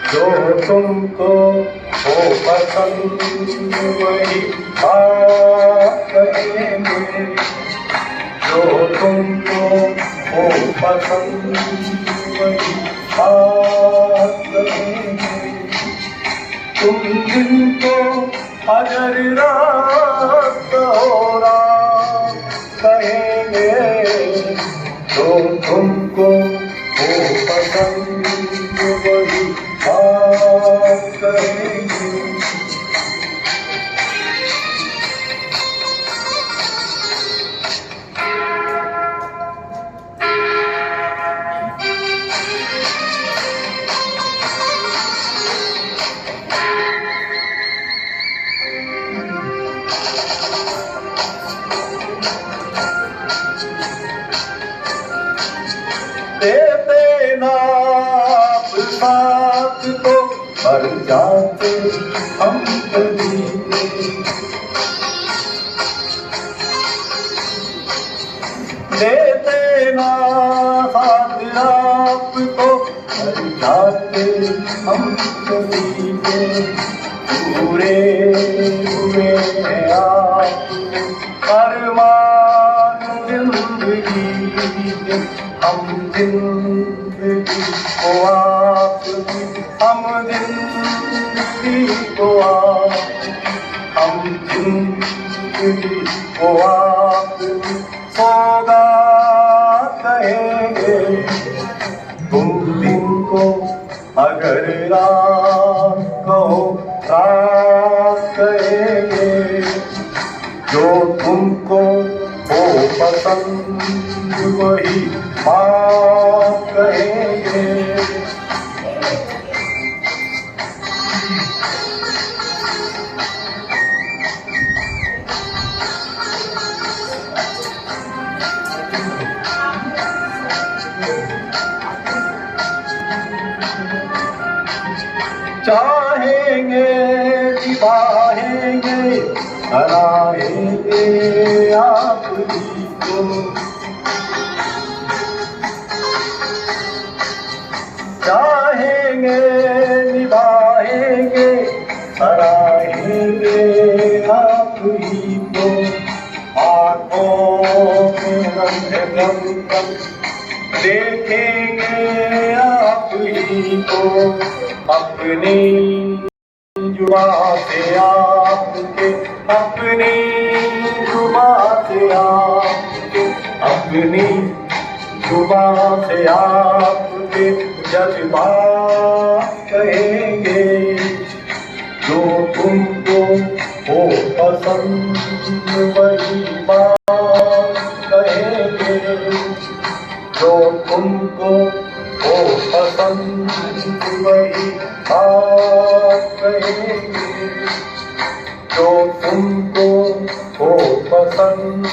जो तुमको हो पसंद वही बात कहेंगे, जो तुमको हो पसंद वही बात कहेंगे। तुम दिन को अगर रात हो रात कहेंगे, जो तुमको हो पसंद वही बात कहेंगे। देते ना साथ तो मर जाते हम कभी। देते ना साथ आप तो मर जाते हम कभी के। पूरे हुए हैं आप अरमान जिंदगी के। हम जिंदगी को आप, हम जिंदगी को आप, हम जिंदगी को आप सौगात कहेंगे। तुम दिन को अगर रात कहो रात कहेंगे, जो तुमको हो पसंद वही बात कहेंगे। चाहेंगे निभाएंगे हराएंगे आप ही को। चाहेंगे निभाएंगे हराएंगे आप ही को। आँखों में रंग देखेंगे आप ही को। अपनी जुबां से आपके, अपनी जुबां से आपके, अपनी जुबां से आपके जज्बात कहेंगे। जो तुमको हो पसंद वही बात कहेंगे, जो तुमको हो पसंद वही बात कहेंगे, जो तुमको हो पसंद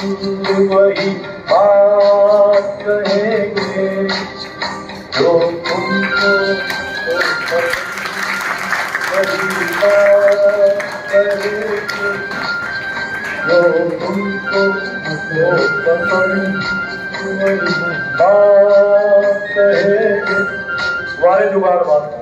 वही बात कहेंगे, जो तुमको हो पसंद वही बात कहेंगे, जो तुमको हो पसंद वही बात कहेंगे। वारे जुगाड़ बात